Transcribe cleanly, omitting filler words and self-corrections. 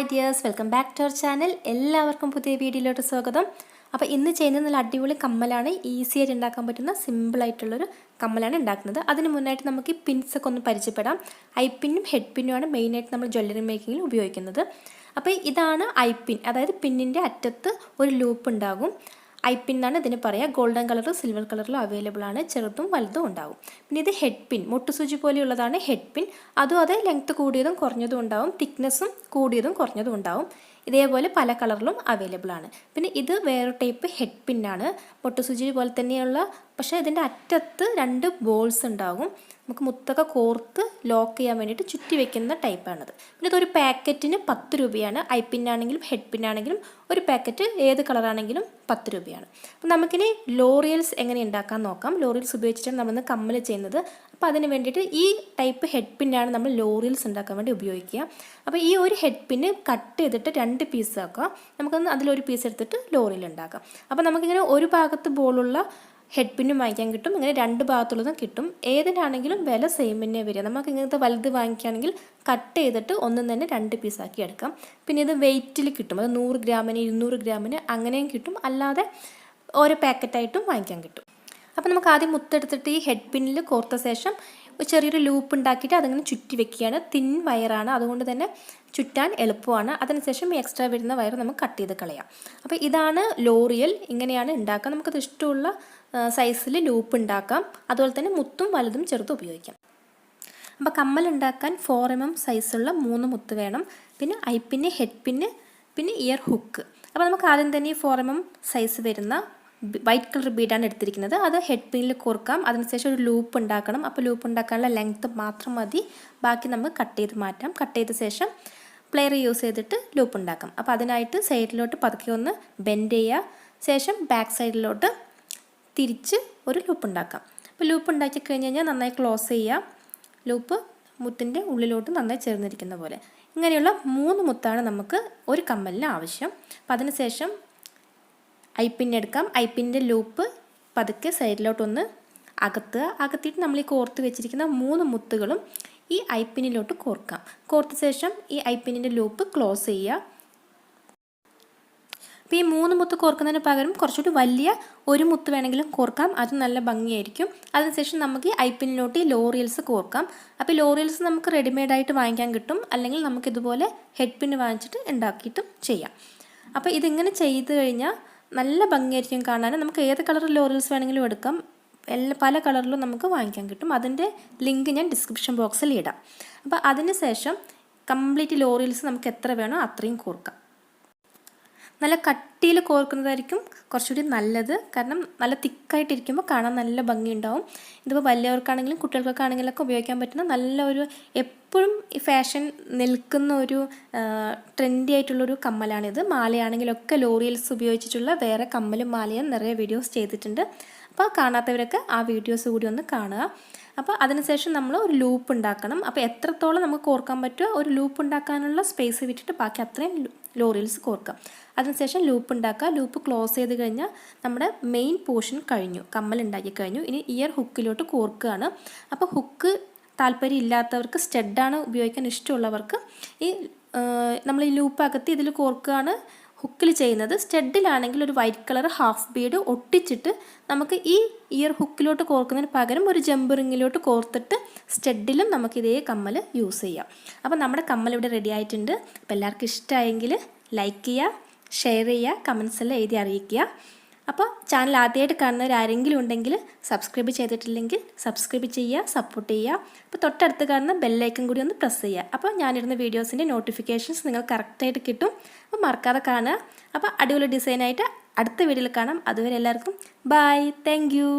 Hi dears, welcome back to our channel. എല്ലാവർക്കും പുതിയ വീഡിയോയിലോട്ട് സ്വാഗതം. അപ്പോൾ ഇന്ന് ചെയ്യുന്നത് നല്ല അടിപൊളി കമ്മലാണ്. ഈസി ആയിട്ട് ഉണ്ടാക്കാൻ പറ്റുന്ന സിമ്പിളായിട്ടുള്ളൊരു കമ്മലാണ് ഉണ്ടാക്കുന്നത്. അതിന് മുന്നായിട്ട് നമുക്ക് ഈ പിൻസൊക്കെ ഒന്ന് പരിചയപ്പെടാം. ഐ പിന്നും ഹെഡ് പിന്നുമാണ് മെയിനായിട്ട് നമ്മൾ ജ്വല്ലറി മേക്കിങ്ങിൽ ഉപയോഗിക്കുന്നത്. അപ്പോൾ ഇതാണ് ഐ പിൻ, അതായത് പിന്നിൻ്റെ അറ്റത്ത് ഒരു ലൂപ്പ് ഉണ്ടാകും. ഐ പിൻ എന്നാണ് ഇതിന് പറയുക. ഗോൾഡൻ കളറും സിൽവർ കളറിലും അവൈലബിൾ ആണ്. ചെറുതും വലുതും ഉണ്ടാവും. പിന്നെ ഇത് ഹെഡ് പിൻ, മുട്ടുസൂചി പോലെയുള്ളതാണ് ഹെഡ് പിൻ. അതും അതേ ലെങ്ത്ത് കൂടിയതും കുറഞ്ഞതും ഉണ്ടാവും, തിക്നെസ്സും കൂടിയതും കുറഞ്ഞതും ഉണ്ടാവും. ഇതേപോലെ പല കളറിലും അവൈലബിൾ ആണ്. പിന്നെ ഇത് വേറെ ടൈപ്പ് ഹെഡ് പിന്നാണ്. മുട്ടുസൂചി പോലെ തന്നെയുള്ള, പക്ഷേ ഇതിൻ്റെ അറ്റത്ത് രണ്ട് ബോൾസ് ഉണ്ടാകും. നമുക്ക് മുത്തൊക്കെ കോർത്ത് ലോക്ക് ചെയ്യാൻ വേണ്ടിയിട്ട് ചുറ്റി വെക്കുന്ന ടൈപ്പാണിത്. പിന്നെ ഇതൊരു പാക്കറ്റിന് 10 രൂപയാണ്. ഐ പിന്നാണെങ്കിലും ഹെഡ് പിന്നാണെങ്കിലും ഒരു പാക്കറ്റ് ഏത് കളറാണെങ്കിലും 10 രൂപയാണ്. അപ്പം നമുക്കിനി ലോറിയൽസ് എങ്ങനെ ഉണ്ടാക്കാൻ നോക്കാം. ലോറിയൽസ് ഉപയോഗിച്ചിട്ടാണ് നമ്മളിന്ന് കമ്മൽ ചെയ്യുന്നത്. അപ്പോൾ അതിന് വേണ്ടിയിട്ട് ഈ ടൈപ്പ് ഹെഡ് പിന്നാണ് നമ്മൾ ലോറിയൽസ് ഉണ്ടാക്കാൻ വേണ്ടി ഉപയോഗിക്കുക. അപ്പോൾ ഈ ഒരു ഹെഡ് പിന്ന് കട്ട് ചെയ്തിട്ട് 2 പീസ് ആക്കുക. നമുക്കൊന്ന് അതിലൊരു പീസ് എടുത്തിട്ട് ലോറിയൽ ഉണ്ടാക്കാം. അപ്പോൾ നമുക്കിങ്ങനെ ഒരു ഭാഗത്ത് ബോളുള്ള ഹെഡ് പിന്നും വാങ്ങിക്കാൻ കിട്ടും, ഇങ്ങനെ 2 ഭാഗത്തുള്ളതും കിട്ടും. ഏതിനാണെങ്കിലും വില സെയിം തന്നെ വരിക. നമുക്ക് ഇങ്ങനത്തെ വലുത് വാങ്ങിക്കുകയാണെങ്കിൽ കട്ട് ചെയ്തിട്ട് ഒന്നും തന്നെ 2 പീസാക്കി എടുക്കാം. പിന്നെ ഇത് വെയിറ്റിൽ കിട്ടും. അത് 100 ഗ്രാമിന് 200 ഗ്രാമിന് അങ്ങനെയും കിട്ടും, അല്ലാതെ ഓരോ പാക്കറ്റായിട്ടും വാങ്ങിക്കാൻ കിട്ടും. അപ്പോൾ നമുക്ക് ആദ്യം മുത്തെടുത്തിട്ട് ഈ ഹെഡ് പിന്നിൽ കോർത്ത ശേഷം ചെറിയൊരു ലൂപ്പ് ഉണ്ടാക്കിയിട്ട് അതിങ്ങനെ ചുറ്റി വെക്കുകയാണ്. തിൻ വയറാണ്, അതുകൊണ്ട് തന്നെ ചുറ്റാൻ എളുപ്പമാണ്. അതിനുശേഷം എക്സ്ട്രാ വരുന്ന വയർ നമുക്ക് കട്ട് ചെയ്ത് കളയാം. അപ്പോൾ ഇതാണ് ലോറിയൽ. ഇങ്ങനെയാണ് ഉണ്ടാക്കുക. നമുക്കത് ഇഷ്ടമുള്ള സൈസിൽ ലൂപ്പ് ഉണ്ടാക്കാം. അതുപോലെ തന്നെ മുത്തും വലുതും ചെറുതും ഉപയോഗിക്കാം. അപ്പോൾ കമ്മൽ ഉണ്ടാക്കാൻ 4 mm സൈസുള്ള 3 മുത്ത് വേണം. പിന്നെ ഐ പിന്ന്, ഹെഡ് പിന്ന്, പിന്നെ ഇയർ ഹുക്ക്. അപ്പോൾ നമുക്ക് ആദ്യം തന്നെ ഈ 4 mm സൈസ് വരുന്ന വൈറ്റ് കളർ ബീഡാണ് എടുത്തിരിക്കുന്നത്. അത് ഹെഡ് പിന്നിൽ കോർക്കാം. അതിനുശേഷം ഒരു ലൂപ്പ് ഉണ്ടാക്കണം. അപ്പോൾ ലൂപ്പ് ഉണ്ടാക്കാനുള്ള ലെങ്ത്ത് മാത്രം മതി, ബാക്കി നമുക്ക് കട്ട് ചെയ്ത് മാറ്റാം. കട്ട് ചെയ്ത ശേഷം പ്ലെയർ യൂസ് ചെയ്തിട്ട് ലൂപ്പ് ഉണ്ടാക്കാം. അപ്പോൾ അതിനായിട്ട് സൈഡിലോട്ട് പതുക്കെ ഒന്ന് ബെൻഡ് ചെയ്യുക. ശേഷം ബാക്ക് സൈഡിലോട്ട് തിരിച്ച് ഒരു ലൂപ്പ് ഉണ്ടാക്കാം. അപ്പോൾ ലൂപ്പ് ഉണ്ടാക്കി കഴിഞ്ഞ് കഴിഞ്ഞാൽ നന്നായി ക്ലോസ് ചെയ്യുക. ലൂപ്പ് മുത്തിൻ്റെ ഉള്ളിലോട്ട് നന്നായി ചേർന്നിരിക്കുന്ന പോലെ. ഇങ്ങനെയുള്ള 3 മുത്താണ് നമുക്ക് ഒരു കമ്മലിന് ആവശ്യം. അപ്പോൾ അതിനുശേഷം ഐ പിൻ എടുക്കാം. ഐ പിന്നിൻ്റെ ലൂപ്പ് പതുക്കെ സൈഡിലോട്ടൊന്ന് അകത്തിയിട്ട് നമ്മൾ ഈ കോർത്ത് വെച്ചിരിക്കുന്ന 3 മുത്തുകളും ഈ ഐ പിന്നിലോട്ട് കോർക്കാം. കോർത്ത ശേഷം ഈ ഐ പിന്നിൻ്റെ ലൂപ്പ് ക്ലോസ് ചെയ്യുക. അപ്പോൾ ഈ 3 മുത്ത് കോർക്കുന്നതിന് പകരം കുറച്ചുകൂടി വലിയ ഒരു മുത്ത് വേണമെങ്കിലും കോർക്കാം, അത് നല്ല ഭംഗിയായിരിക്കും. അതിനുശേഷം നമുക്ക് ഈ ഐ പിന്നിലോട്ട് ഈ ലോറിയൽസ് കോർക്കാം. അപ്പോൾ ഈ ലോറിയൽസ് നമുക്ക് റെഡിമെയ്ഡായിട്ട് വാങ്ങിക്കാൻ കിട്ടും, അല്ലെങ്കിൽ നമുക്കിതുപോലെ ഹെഡ് പിന്ന് വാങ്ങിച്ചിട്ട് ഉണ്ടാക്കിയിട്ടും ചെയ്യാം. അപ്പോൾ ഇതിങ്ങനെ ചെയ്ത് കഴിഞ്ഞാൽ നല്ല ഭംഗിയായിരിക്കും കാണാൻ. നമുക്ക് ഏത് കളർ ലോറിയൽസ് വേണമെങ്കിലും എടുക്കാം. പല കളറിലും നമുക്ക് വാങ്ങിക്കാൻ കിട്ടും. അതിൻ്റെ ലിങ്ക് ഞാൻ ഡിസ്ക്രിപ്ഷൻ ബോക്സിൽ ഇടാം. അപ്പോൾ അതിന് ശേഷം കംപ്ലീറ്റ് ലോറിയൽസ് നമുക്ക് എത്ര വേണോ അത്രയും കോർക്കാം. നല്ല കട്ടിയിൽ കോർക്കുന്നതായിരിക്കും കുറച്ചുകൂടി നല്ലത്. കാരണം നല്ല തിക്കായിട്ടിരിക്കുമ്പോൾ കാണാൻ നല്ല ഭംഗിയുണ്ടാവും. ഇതിപ്പോൾ വലിയവർക്കാണെങ്കിലും കുട്ടികൾക്കൊക്കെ ഉപയോഗിക്കാൻ പറ്റുന്ന നല്ല ഒരു എപ്പോഴും ഈ ഫാഷൻ നിൽക്കുന്ന ഒരു ട്രെൻഡി ആയിട്ടുള്ളൊരു കമ്മലാണിത്. മാലയാണെങ്കിലൊക്കെ ലോറിയൽസ് ഉപയോഗിച്ചിട്ടുള്ള വേറെ കമ്മലും മാലയും നിറയെ വീഡിയോസ് ചെയ്തിട്ടുണ്ട്. അപ്പോൾ കാണാത്തവരൊക്കെ ആ വീഡിയോസ് കൂടി ഒന്ന് കാണുക. അപ്പോൾ അതിനുശേഷം നമ്മൾ ഒരു ലൂപ്പ് ഉണ്ടാക്കണം. അപ്പോൾ എത്രത്തോളം നമുക്ക് കോർക്കാൻ പറ്റുമോ ഒരു ലൂപ്പ് ഉണ്ടാക്കാനുള്ള സ്പേസ് വിട്ടിട്ട് ബാക്കി അത്രയും ലോറിയൽസ് കോർക്കാം. അതിനുശേഷം ലൂപ്പ് ഉണ്ടാക്കുക. ലൂപ്പ് ക്ലോസ് ചെയ്ത് കഴിഞ്ഞാൽ നമ്മുടെ മെയിൻ പോർഷൻ കഴിഞ്ഞു, കമ്മൽ ഉണ്ടാക്കി കഴിഞ്ഞു. ഇനി ഇയർ ഹുക്കിലോട്ട് കോർക്കുകയാണ്. അപ്പോൾ ഹുക്ക് താല്പര്യം ഇല്ലാത്തവർക്ക്, സ്റ്റഡാണ് ഉപയോഗിക്കാൻ ഇഷ്ടമുള്ളവർക്ക് ഈ നമ്മൾ ഈ ലൂപ്പ് അകത്ത് ഇതിൽ കോർക്കുകയാണ് ഹുക്കിൽ ചെയ്യുന്നത്. സ്റ്റഡിലാണെങ്കിൽ ഒരു വൈറ്റ് കളർ ഹാഫ് ബീഡ് ഒട്ടിച്ചിട്ട് നമുക്ക് ഈ ഇയർ ഹുക്കിലോട്ട് കോർക്കുന്നതിന് പകരം ഒരു ജമ്പ് റിങ്ങിലോട്ട് കോർത്തിട്ട് സ്റ്റഡിലും നമുക്ക് ഇതേ കമ്മൽ യൂസ് ചെയ്യാം. അപ്പോൾ നമ്മുടെ കമ്മൽ ഇവിടെ റെഡി ആയിട്ടുണ്ട്. അപ്പോൾ എല്ലാവർക്കും ഇഷ്ടമായെങ്കിൽ ലൈക്ക് ചെയ്യുക, ഷെയർ ചെയ്യുക, കമൻസ് എല്ലാം എഴുതി അറിയിക്കുക. അപ്പോൾ ചാനൽ ആദ്യമായിട്ട് കാണുന്നവർ ആരെങ്കിലും ഉണ്ടെങ്കിൽ സബ്സ്ക്രൈബ് ചെയ്തിട്ടില്ലെങ്കിൽ സബ്സ്ക്രൈബ് ചെയ്യുക, സപ്പോർട്ട് ചെയ്യുക. അപ്പോൾ തൊട്ടടുത്ത് കാണുന്ന ബെല്ലൈക്കൺ കൂടി ഒന്ന് പ്രസ് ചെയ്യുക. അപ്പോൾ ഞാനിടുന്ന വീഡിയോസിൻ്റെ നോട്ടിഫിക്കേഷൻസ് നിങ്ങൾ കറക്റ്റായിട്ട് കിട്ടും. അപ്പോൾ മറക്കാതെ കാണുക. അപ്പോൾ അടിപൊളി ഡിസൈനായിട്ട് അടുത്ത വീഡിയോയിൽ കാണാം. അതുവരെ എല്ലാവർക്കും ബൈ, താങ്ക് യു.